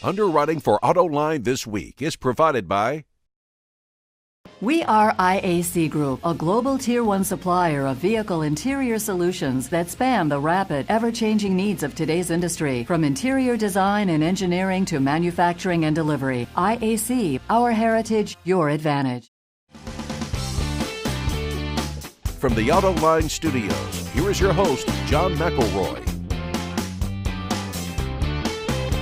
Underwriting for Autoline This Week is provided by... We are IAC Group, a global Tier 1 supplier of vehicle interior solutions that span the rapid, ever-changing needs of today's industry. From interior design and engineering to manufacturing and delivery, IAC, our heritage, your advantage. From the Autoline Studios, here is your host, John McElroy.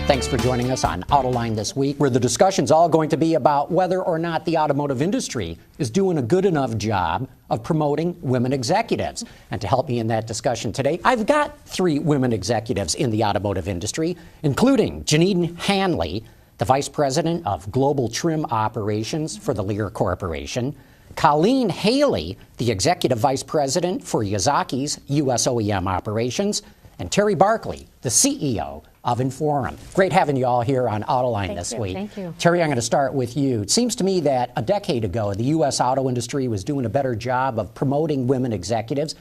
Thanks for joining us on Autoline This Week, where the discussion's all going to be about whether or not the automotive industry is doing a good enough job of promoting women executives. And to help me in that discussion today, I've got three women executives in the automotive industry, including Jeneanne Hanley, the Vice President of Global Trim Operations for the Lear Corporation, Colleen Haley, the Executive Vice President for Yazaki's U.S. OEM operations, and Terry Barclay, the CEO of Inforum. Great having you all here on Autoline this week. Thank you. Terry, I'm going to start with you. It seems to me that a decade ago, the U.S. auto industry was doing a better job of promoting women executives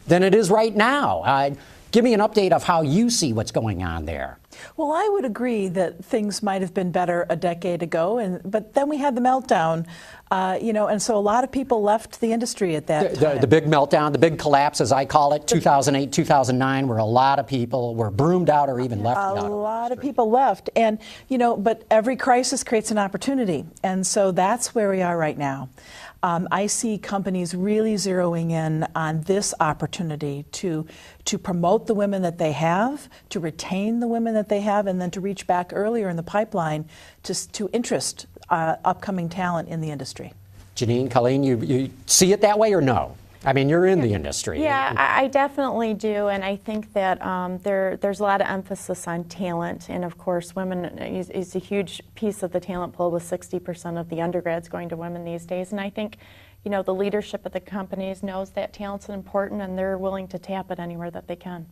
than it is right now. Give me an update of how you see what's going on there. Well, I would agree that things might have been better a decade ago, but then we had the meltdown, and so a lot of people left the industry at that time. The big meltdown, the big collapse, as I call it, 2008, 2009, where a lot of people were broomed out or even left the auto industry. A lot of people left, and but every crisis creates an opportunity, and so that's where we are right now. I see companies really zeroing in on this opportunity to promote the women that they have, to retain the women that they have, and then to reach back earlier in the pipeline to interest upcoming talent in the industry. Jeneanne, Colleen, you see it that way or no? I mean, you're in the industry. Yeah, I definitely do, and I think that there's a lot of emphasis on talent, and of course, women is a huge piece of the talent pool, with 60% of the undergrads going to women these days. And I think, the leadership of the companies knows that talent's important, and they're willing to tap it anywhere that they can.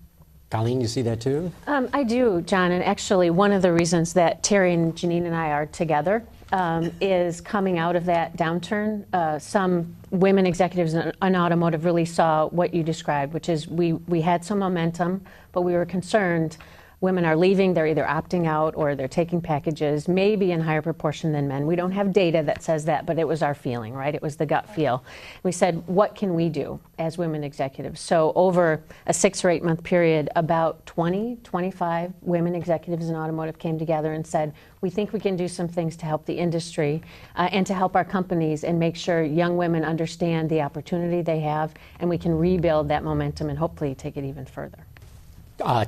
Colleen, you see that too? I do, John, and actually one of the reasons that Terry and Jeneanne and I are together is coming out of that downturn. Some women executives in automotive really saw what you described, which is we had some momentum, but we were concerned women are leaving, they're either opting out or they're taking packages, maybe in higher proportion than men. We don't have data that says that, but it was our feeling, right? It was the gut feel. We said, what can we do as women executives? So over a 6 or 8 month period, about 25 women executives in automotive came together and said, we think we can do some things to help the industry and to help our companies and make sure young women understand the opportunity they have, and we can rebuild that momentum and hopefully take it even further.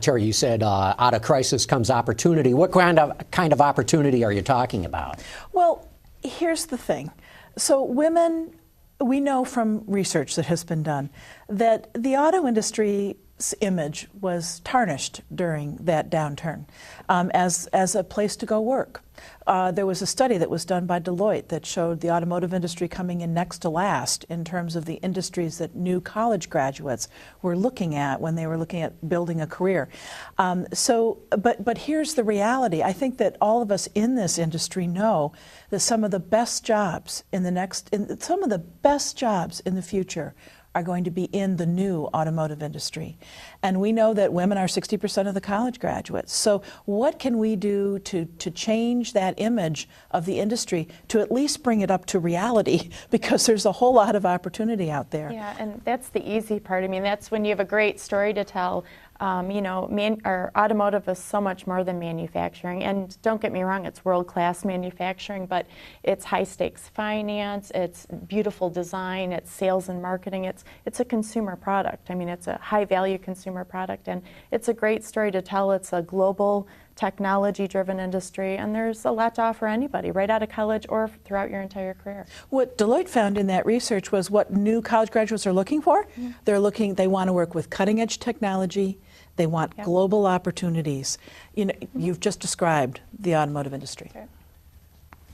Terry, you said out of crisis comes opportunity. What kind of opportunity are you talking about? Well, here's the thing. So women, we know from research that has been done that the auto industry's image was tarnished during that downturn as a place to go work. There was a study that was done by Deloitte that showed the automotive industry coming in next to last in terms of the industries that new college graduates were looking at when they were looking at building a career. But here's the reality. I think that all of us in this industry know that some of the best jobs in the future are going to be in the new automotive industry. And we know that women are 60% of the college graduates. So what can we do to change that image of the industry to at least bring it up to reality? Because there's a whole lot of opportunity out there. Yeah, and that's the easy part. I mean, that's when you have a great story to tell. Our automotive is so much more than manufacturing, and don't get me wrong, it's world-class manufacturing, but it's high-stakes finance, it's beautiful design, it's sales and marketing, it's a consumer product. I mean, it's a high-value consumer product, and it's a great story to tell. It's a global, technology-driven industry, and there's a lot to offer anybody right out of college or throughout your entire career. What Deloitte found in that research was what new college graduates are looking for. Mm-hmm. They want to work with cutting-edge technology. They want global opportunities. You've just described the automotive industry. Sure.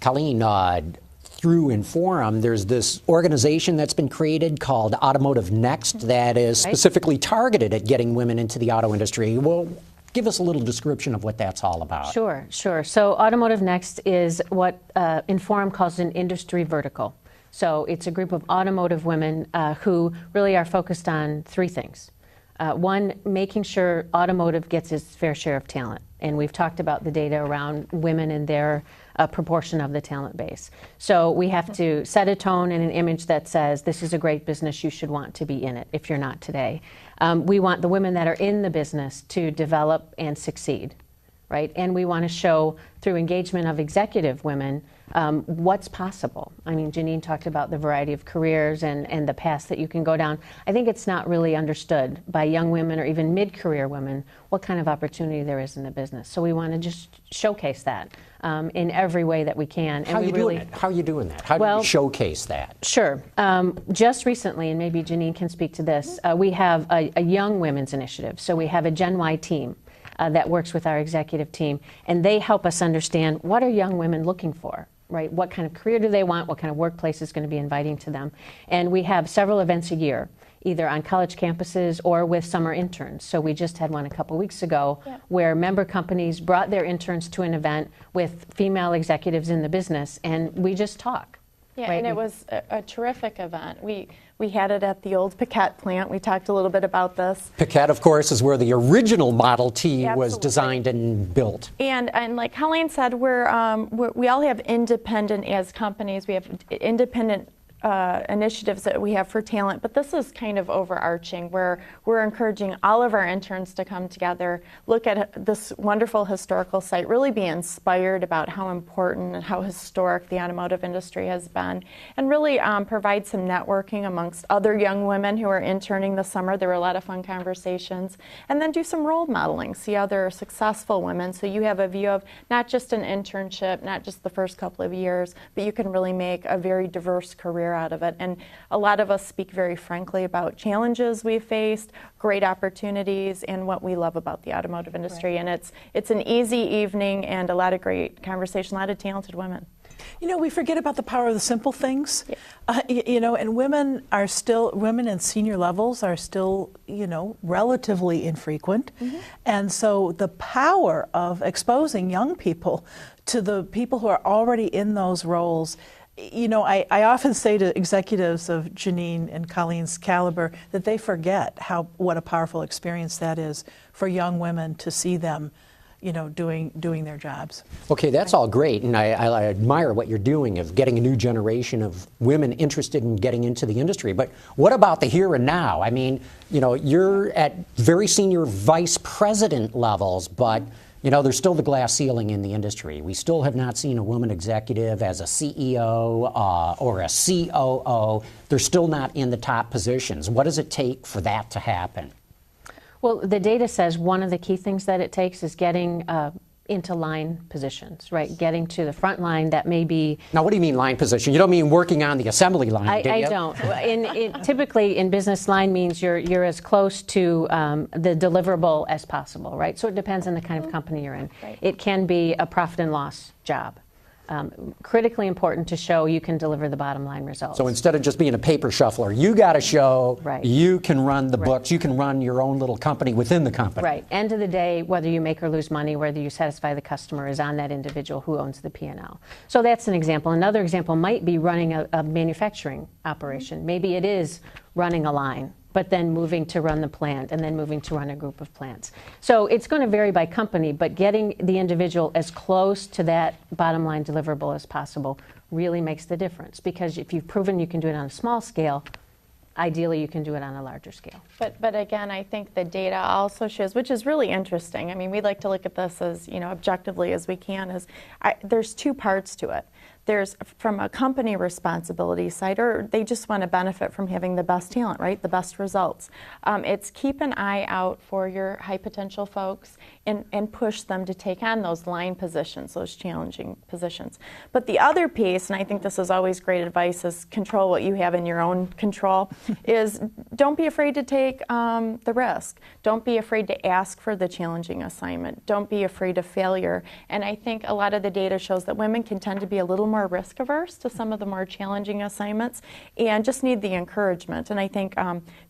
Colleen, through Inforum, there's this organization that's been created called Automotive Next that is specifically targeted at getting women into the auto industry. Well, give us a little description of what that's all about. Sure. So Automotive Next is what Inforum calls an industry vertical. So it's a group of automotive women who really are focused on three things. One, making sure automotive gets its fair share of talent. And we've talked about the data around women and their proportion of the talent base. So we have to set a tone and an image that says this is a great business, you should want to be in it if you're not today. We want the women that are in the business to develop and succeed, right? And we want to show through engagement of executive women what's possible. I mean, Jeneanne talked about the variety of careers and the paths that you can go down. I think it's not really understood by young women or even mid-career women what kind of opportunity there is in the business. So we want to just showcase that in every way that we can. How are you doing it? How are you doing that? How do you showcase that? Sure. Just recently, and maybe Jeneanne can speak to this, we have a young women's initiative. So we have a Gen Y team that works with our executive team, and they help us understand what are young women looking for, right? What kind of career do they want? What kind of workplace is going to be inviting to them? And we have several events a year, either on college campuses or with summer interns. So we just had one a couple weeks ago where member companies brought their interns to an event with female executives in the business, and we just talk. Yeah, right? and it was a terrific event. We had it at the old Paquette plant. We talked a little bit about this. Paquette, of course, is where the original Model T was designed and built. And like Colleen said, we all have independent, as companies, we have independent initiatives that we have for talent, but this is kind of overarching where we're encouraging all of our interns to come together, look at this wonderful historical site, really be inspired about how important and how historic the automotive industry has been, and really provide some networking amongst other young women who are interning this summer. There were a lot of fun conversations, and then do some role modeling, see other successful women, so you have a view of not just an internship, not just the first couple of years, but you can really make a very diverse career out of it. And a lot of us speak very frankly about challenges we faced, great opportunities, and what we love about the automotive industry. Right. And it's an easy evening and a lot of great conversation, a lot of talented women. You know, we forget about the power of the simple things. Yeah. And women in senior levels are still, relatively infrequent. Mm-hmm. And so the power of exposing young people to the people who are already in those roles. I often say to executives of Jeneanne and Colleen's caliber that they forget what a powerful experience that is for young women to see them, doing their jobs. Okay, that's all great, and I admire what you're doing of getting a new generation of women interested in getting into the industry. But what about the here and now? I mean, you're at very senior vice president levels, but there's still the glass ceiling in the industry. We still have not seen a woman executive as a CEO or a COO. They're still not in the top positions. What does it take for that to happen? Well, the data says one of the key things that it takes is getting into line positions, right? Getting to the front line that may be... Now, what do you mean line position? You don't mean working on the assembly line, do you? I don't. Typically, in business, line means you're as close to the deliverable as possible, right? So it depends on the kind of company you're in. Right. It can be a profit and loss job. Critically important to show you can deliver the bottom line results. So instead of just being a paper shuffler, you got to show you can run the books, you can run your own little company within the company. Right. End of the day, whether you make or lose money, whether you satisfy the customer is on that individual who owns the P&L. So that's an example. Another example might be running a manufacturing operation. Maybe it is running a line, but then moving to run the plant and then moving to run a group of plants. So it's going to vary by company, but getting the individual as close to that bottom line deliverable as possible really makes the difference, because if you've proven you can do it on a small scale, ideally you can do it on a larger scale. But again, I think the data also shows, which is really interesting. I mean, we like to look at this as, objectively as we can, there's two parts to it. There's from a company responsibility side, or they just want to benefit from having the best talent, right? The best results. It's keep an eye out for your high potential folks and push them to take on those line positions, those challenging positions. But the other piece, and I think this is always great advice, is control what you have in your own control, is don't be afraid to take the risk. Don't be afraid to ask for the challenging assignment. Don't be afraid of failure. And I think a lot of the data shows that women can tend to be a little more risk averse to some of the more challenging assignments and just need the encouragement. And I think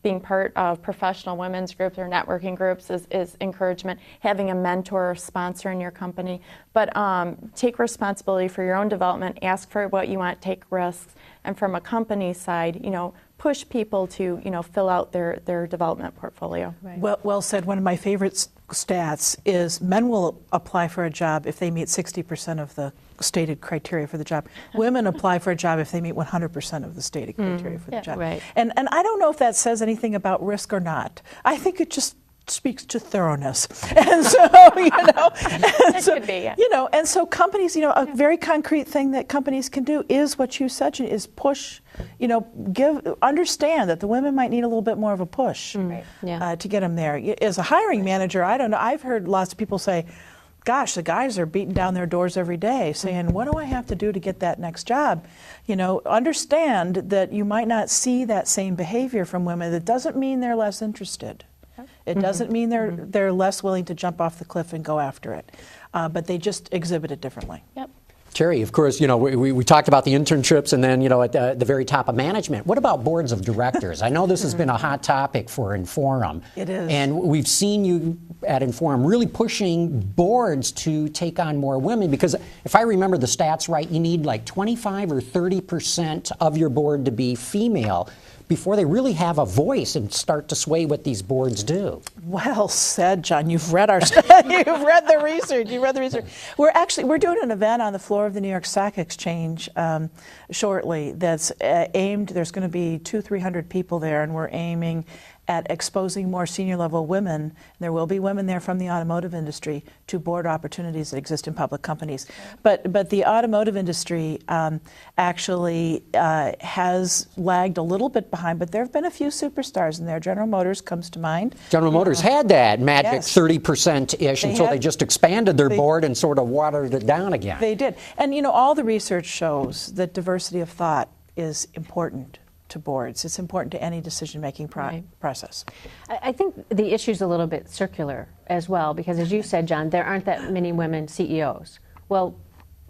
being part of professional women's groups or networking groups is encouragement. Having a mentor or sponsor in your company, but take responsibility for your own development, ask for what you want, take risks, and from a company side, push people to, fill out their development portfolio. Right. Well said. One of my favorite stats is men will apply for a job if they meet 60% of the stated criteria for the job. Women apply for a job if they meet 100% of the stated criteria for the job. Right. And I don't know if that says anything about risk or not. I think it just speaks to thoroughness. And so, Could be, yeah. And so companies, a very concrete thing that companies can do is what you said, is push, understand that the women might need a little bit more of a push to get them there. As a hiring manager, I don't know, I've heard lots of people say, gosh, the guys are beating down their doors every day saying, what do I have to do to get that next job? Understand that you might not see that same behavior from women. That doesn't mean they're less interested. It doesn't mean they're less willing to jump off the cliff and go after it, but they just exhibit it differently. Yep. Terry, of course, we talked about the internships and then, at the very top of management. What about boards of directors? I know this has been a hot topic for Inforum. It is. And we've seen you at Inforum really pushing boards to take on more women because if I remember the stats right, you need like 25 or 30% of your board to be female before they really have a voice and start to sway what these boards do. Well said, John. You've read our study. You've read the research. We're doing an event on the floor of the New York Stock Exchange shortly that's aimed, there's going to be 200-300 people there, and we're aiming at exposing more senior level women. There will be women there from the automotive industry to board opportunities that exist in public companies. But the automotive industry actually has lagged a little bit behind, but there have been a few superstars in there. General Motors comes to mind. General Motors had that magic Yes. 30%-ish until they just expanded their board and sort of watered it down again. They did. And all the research shows that diversity of thought is important to boards. It's important to any decision-making process. I think the issue's a little bit circular as well, because as you said, John, there aren't that many women CEOs. Well,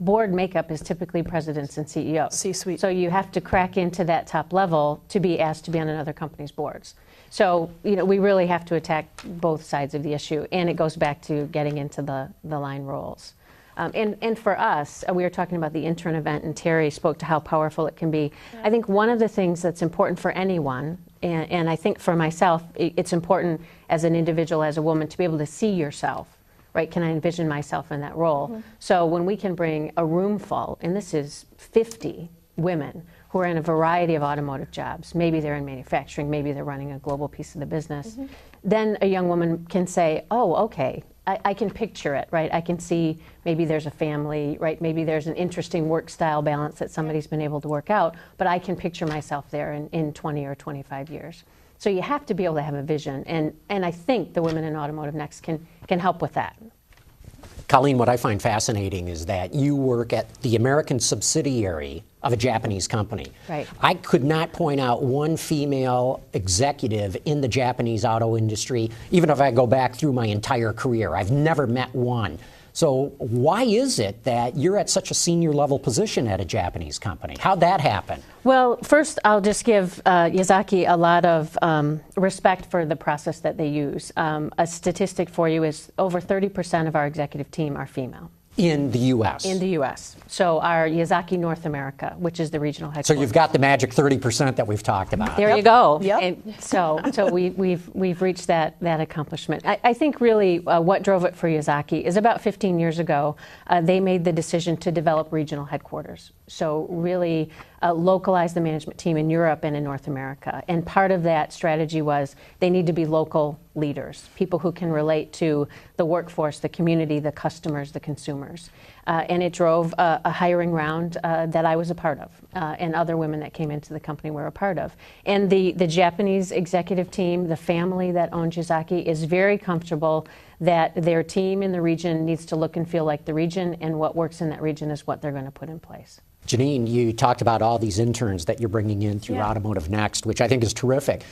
board makeup is typically presidents and CEOs. C-suite. So you have to crack into that top level to be asked to be on another company's boards. So, we really have to attack both sides of the issue, and it goes back to getting into the line roles. And for us, we were talking about the intern event, and Terry spoke to how powerful it can be. I think one of the things that's important for anyone, and I think for myself, it's important as an individual, as a woman, to be able to see yourself, right? Can I envision myself in that role? So when we can bring a room full, and this is 50 women who are in a variety of automotive jobs, maybe they're in manufacturing, maybe they're running a global piece of the business, then a young woman can say, oh, okay, I can picture it, right? I can see maybe there's a family, right? Maybe there's an interesting work-style balance that somebody's been able to work out, but I can picture myself there in 20 or 25 years. So you have to be able to have a vision, and I think the Women in Automotive Next can help with that. Colleen, what I find fascinating is that you work at the American subsidiary of a Japanese company. Right. I could not point out one female executive in the Japanese auto industry, even if I go back through my entire career. I've never met one. So why is it that you're at such a senior level position at a Japanese company? How'd that happen? Well, first, I'll just give Yazaki a lot of respect for the process that they use. A statistic for you is over 30% of our executive team are female. In the U.S.? In the U.S. So our Yazaki North America, which is the regional headquarters. So you've got the magic 30% that we've talked about. There you go. Yep. And so we've reached that accomplishment. I think really what drove it for Yazaki is about 15 years ago, they made the decision to develop regional headquarters. So really localize the management team in Europe and in North America. And part of that strategy was they need to be local leaders, people who can relate to the workforce, the community, the customers, the consumers. And it drove a hiring round that I was a part of, and other women that came into the company were a part of. And the Japanese executive team, the family that owns Yazaki, is very comfortable that their team in the region needs to look and feel like the region, and what works in that region is what they're going to put in place. Jeneanne, you talked about all these interns that you're bringing in through Automotive Next, which I think is terrific.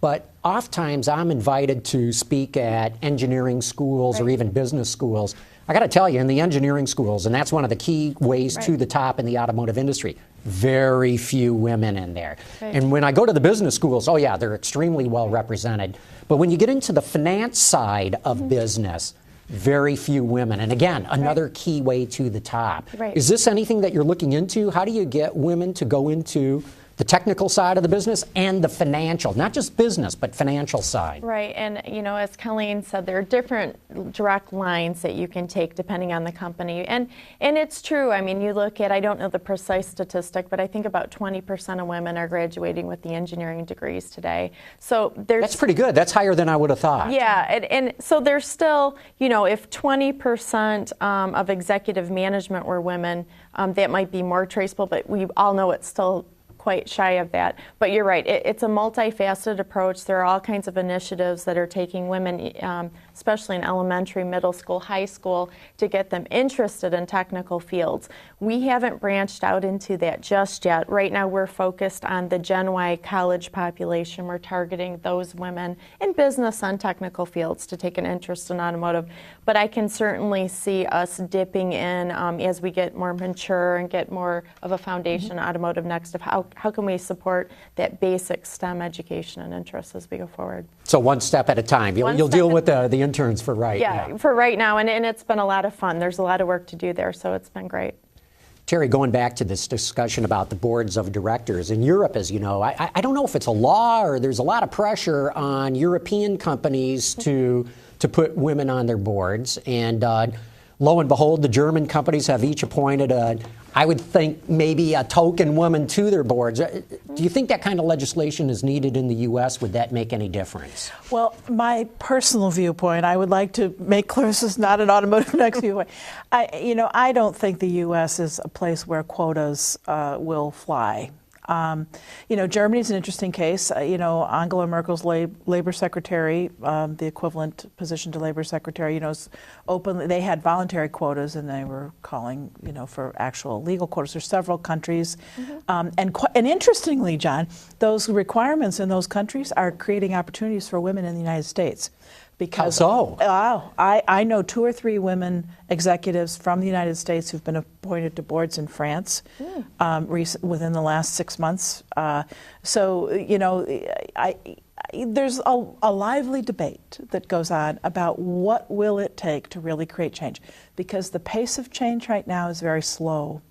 But oftentimes I'm invited to speak at engineering schools or even business schools. I got to tell you, in the engineering schools, and that's one of the key ways to the top in the automotive industry, very few women in there. And when I go to the business schools, oh yeah, they're extremely well represented. But when you get into the finance side of business, very few women. And again, another key way to the top. Is this anything that you're looking into? How do you get women to go into the technical side of the business and the financial, not just business, but financial side. Right, and as Colleen said, there are different direct lines that you can take depending on the company. And it's true, I mean, you look at, I don't know the precise statistic, but I think about 20% of women are graduating with the engineering degrees today. So that's pretty good. That's higher than I would have thought. Yeah, and so there's still, if 20% of executive management were women, that might be more traceable, but we all know it's still quite shy of that. But you're right, it's a multifaceted approach. There are all kinds of initiatives that are taking women, especially in elementary, middle school, high school, to get them interested in technical fields. We haven't branched out into that just yet. Right now we're focused on the Gen Y college population. We're targeting those women in business and technical fields to take an interest in automotive. But I can certainly see us dipping in as we get more mature and get more of a foundation in Automotive Next of how can we support that basic STEM education and interest as we go forward. So one step at a time. You'll deal with the interns for right now. Yeah, for right now, and it's been a lot of fun. There's a lot of work to do there, so it's been great. Terry, going back to this discussion about the boards of directors, in Europe, as you know, I don't know if it's a law or there's a lot of pressure on European companies to put women on their boards. And lo and behold, the German companies have each appointed I would think maybe a token woman to their boards. Do you think that kind of legislation is needed in the U.S.? Would that make any difference? Well, my personal viewpoint, I would like to make clear this is not an Automotive Next viewpoint. I don't think the U.S. is a place where quotas will fly. Germany's an interesting case. Angela Merkel's labor secretary, the equivalent position to labor secretary, is openly. They had voluntary quotas, and they were calling, for actual legal quotas. There's several countries, and interestingly, John, those requirements in those countries are creating opportunities for women in the United States. Because how so? I know 2 or 3 women executives from the United States who've been appointed to boards in France within the last 6 months. There's a lively debate that goes on about what will it take to really create change, because the pace of change right now is very slow.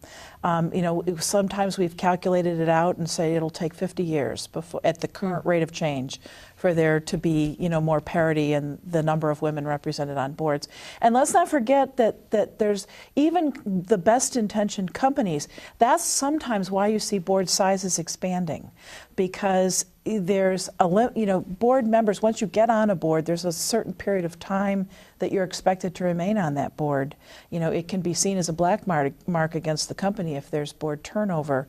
Sometimes we've calculated it out and say it'll take 50 years before, at the current rate of change, for there to be, more parity in the number of women represented on boards. And let's not forget that there's even the best intentioned companies. That's sometimes why you see board sizes expanding, because there's board members, once you get on a board, there's a certain period of time that you're expected to remain on that board. It can be seen as a black mark against the company if there's board turnover.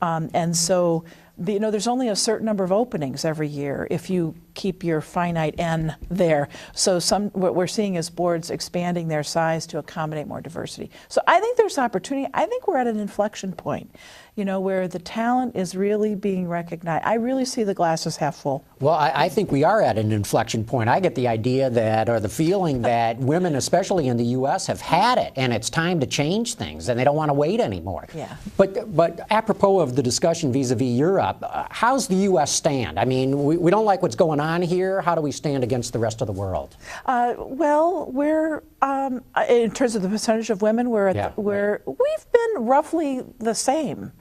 And so there's only a certain number of openings every year if you keep your finite N there. So what we're seeing is boards expanding their size to accommodate more diversity. So I think there's opportunity. I think we're at an inflection point, where the talent is really being recognized. I really see the glass as half full. Well, I think we are at an inflection point. I get the idea or the feeling that women, especially in the U.S., have had it, and it's time to change things, and they don't want to wait anymore. Yeah. But apropos of the discussion vis-a-vis Europe, how's the U.S. stand? I mean, we don't like what's going on here. How do we stand against the rest of the world? Well, we're in terms of the percentage of women, we've been roughly the same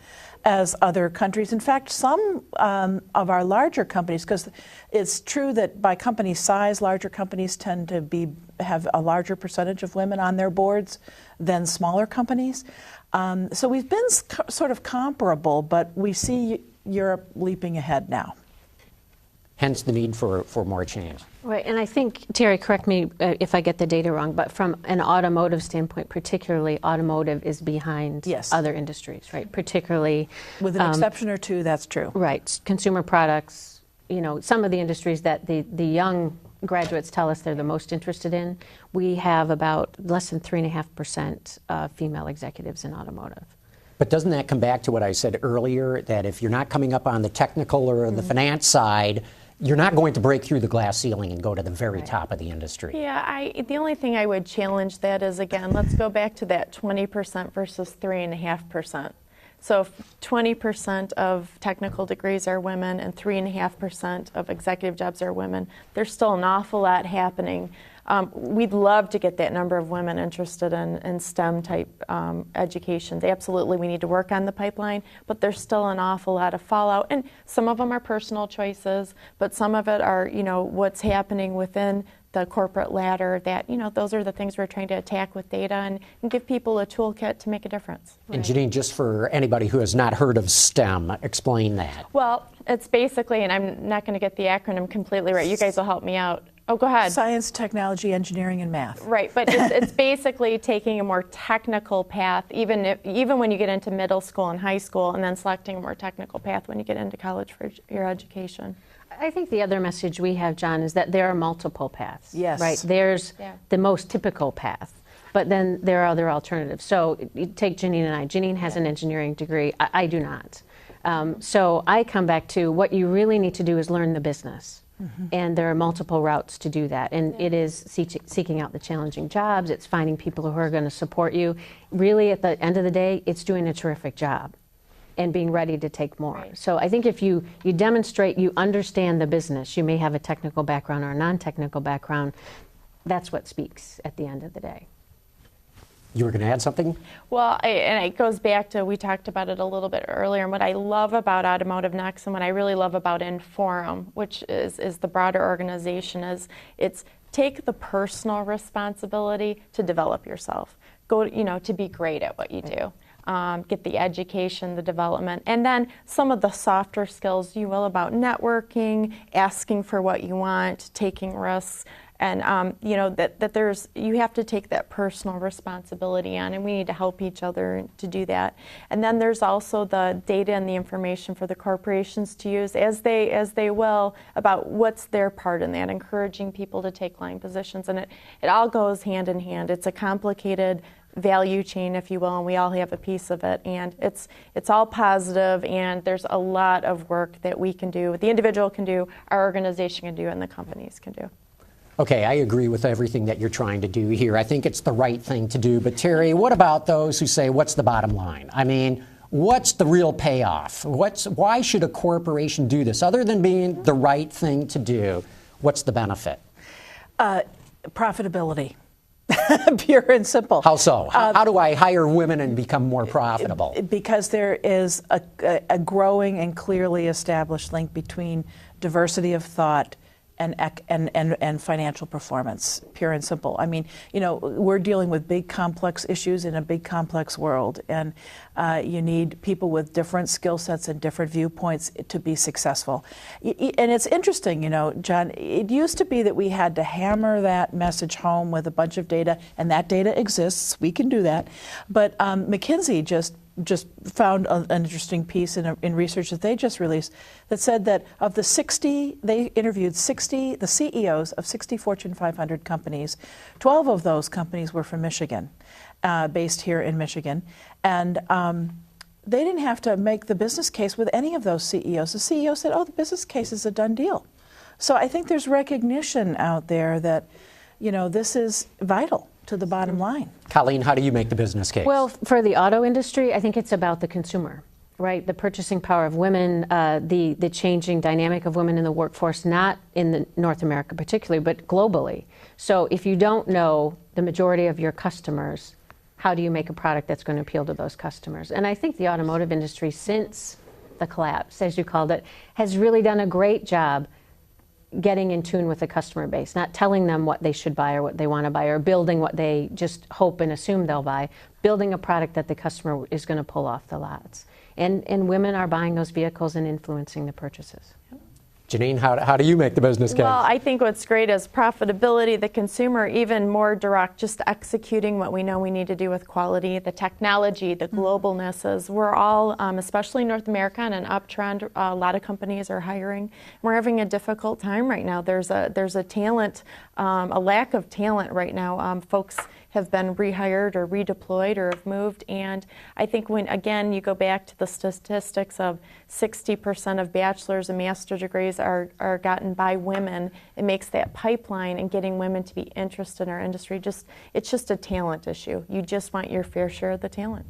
as other countries. In fact, some of our larger companies, because it's true that by company size, larger companies tend to have a larger percentage of women on their boards than smaller companies. So we've been sort of comparable, but we see Europe leaping ahead now. Hence the need for more change. Right, and I think, Terry, correct me if I get the data wrong, but from an automotive standpoint, particularly, automotive is behind other industries, right? Particularly, with an exception or two, that's true. Right, consumer products. Some of the industries that the young graduates tell us they're the most interested in. We have about less than 3.5% female executives in automotive. But doesn't that come back to what I said earlier, that if you're not coming up on the technical or the finance side, you're not going to break through the glass ceiling and go to the very top of the industry? Yeah, the only thing I would challenge that is, again, let's go back to that 20% versus 3.5%. So if 20% of technical degrees are women and 3.5% of executive jobs are women, there's still an awful lot happening we'd love to get that number of women interested in STEM type education. Absolutely, we need to work on the pipeline, but there's still an awful lot of fallout, and some of them are personal choices, but some of it are, what's happening within the corporate ladder, that, those are the things we're trying to attack with data and give people a toolkit to make a difference. And Jeneanne, just for anybody who has not heard of STEM, explain that. Well, it's basically, and I'm not going to get the acronym completely right, you guys will help me out. Oh, go ahead. Science, technology, engineering, and math. Right, but it's basically taking a more technical path, even when you get into middle school and high school, and then selecting a more technical path when you get into college for your education. I think the other message we have, John, is that there are multiple paths. Yes. Right. There's the most typical path, but then there are other alternatives. So you take Jeneanne and I. Jeneanne has an engineering degree. I do not. So I come back to what you really need to do is learn the business. And there are multiple routes to do that. And it is seeking out the challenging jobs. It's finding people who are going to support you. Really, at the end of the day, it's doing a terrific job and being ready to take more. Right. So I think if you demonstrate you understand the business, you may have a technical background or a non-technical background, that's what speaks at the end of the day. You were going to add something? Well, and it goes back to, we talked about it a little bit earlier, and what I love about Automotive Next and what I really love about Inforum, which is the broader organization, is it's take the personal responsibility to develop yourself. Go, to be great at what you do. Get the education, the development, and then some of the softer skills you will about networking, asking for what you want, taking risks, and that you have to take that personal responsibility on, and we need to help each other to do that. And then there's also the data and the information for the corporations to use as they will about what's their part in that, encouraging people to take line positions, and it all goes hand in hand. It's a complicated value chain, if you will, and we all have a piece of it, and it's all positive, and there's a lot of work that we can do, the individual can do, our organization can do, and the companies can do. Okay, I agree with everything that you're trying to do here. I think it's the right thing to do, but Terry, what about those who say, what's the bottom line? I mean, what's the real payoff? Why should a corporation do this? Other than being the right thing to do, what's the benefit? Profitability. Pure and simple. How so? How do I hire women and become more profitable? Because there is a growing and clearly established link between diversity of thought and financial performance, pure and simple. I mean, we're dealing with big complex issues in a big complex world, and you need people with different skill sets and different viewpoints to be successful. And it's interesting, John, it used to be that we had to hammer that message home with a bunch of data, and that data exists, we can do that, but McKinsey just found an interesting piece in research that they just released that said that of the 60, they interviewed the CEOs of 60 Fortune 500 companies. 12 of those companies were from Michigan, based here in Michigan. And they didn't have to make the business case with any of those CEOs. The CEO said, the business case is a done deal. So I think there's recognition out there that, this is vital to the bottom line. Colleen, how do you make the business case? Well, for the auto industry, I think it's about the consumer, right? The purchasing power of women, the changing dynamic of women in the workforce, not in North America particularly, but globally. So if you don't know the majority of your customers, how do you make a product that's going to appeal to those customers? And I think the automotive industry, since the collapse, as you called it, has really done a great job getting in tune with the customer base, not telling them what they should buy or what they want to buy or building what they just hope and assume they'll buy, building a product that the customer is going to pull off the lots. And women are buying those vehicles and influencing the purchases. Jeneanne, how do you make the business case? Well, I think what's great is profitability, the consumer, even more direct, just executing what we know we need to do with quality, the technology, the globalness is we're all, especially North America, on an uptrend. A lot of companies are hiring. We're having a difficult time right now. There's a talent, a lack of talent right now. Folks have been rehired or redeployed or have moved, and I think when, again, you go back to the statistics of 60% of bachelor's and master's degrees are gotten by women, it makes that pipeline and getting women to be interested in our industry, it's just a talent issue. You just want your fair share of the talent.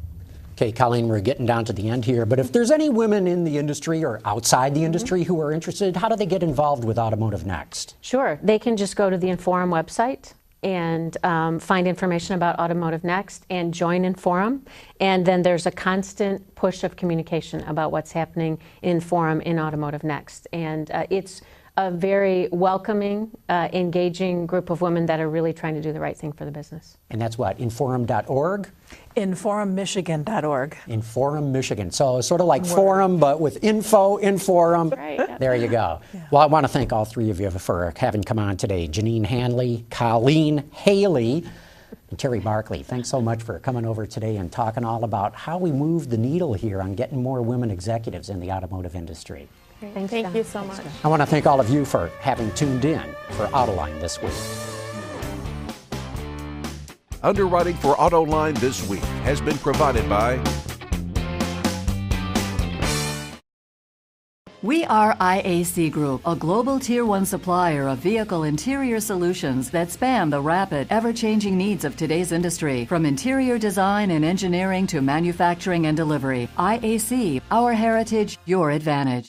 Okay, Colleen, we're getting down to the end here, but if there's any women in the industry or outside the industry who are interested, how do they get involved with Automotive Next? Sure, they can just go to the Inforum website, and find information about Automotive Next and join Inforum. And then there's a constant push of communication about what's happening in Inforum in Automotive Next. And it's a very welcoming, engaging group of women that are really trying to do the right thing for the business. And that's what, inforum.org? InforumMichigan.org. Inforum, Michigan. So sort of like forum, but with info, Inforum. Right, yeah. There you go. Yeah. Well, I want to thank all three of you for having come on today. Jeneanne Hanley, Colleen Haley, and Terry Barclay. Thanks so much for coming over today and talking all about how we move the needle here on getting more women executives in the automotive industry. Thanks, Thank John. you so much. I want to thank all of you for having tuned in for Autoline This Week. Underwriting for Autoline This Week has been provided by We are IAC Group, a global Tier 1 supplier of vehicle interior solutions that span the rapid, ever-changing needs of today's industry, from interior design and engineering to manufacturing and delivery. IAC, our heritage, your advantage.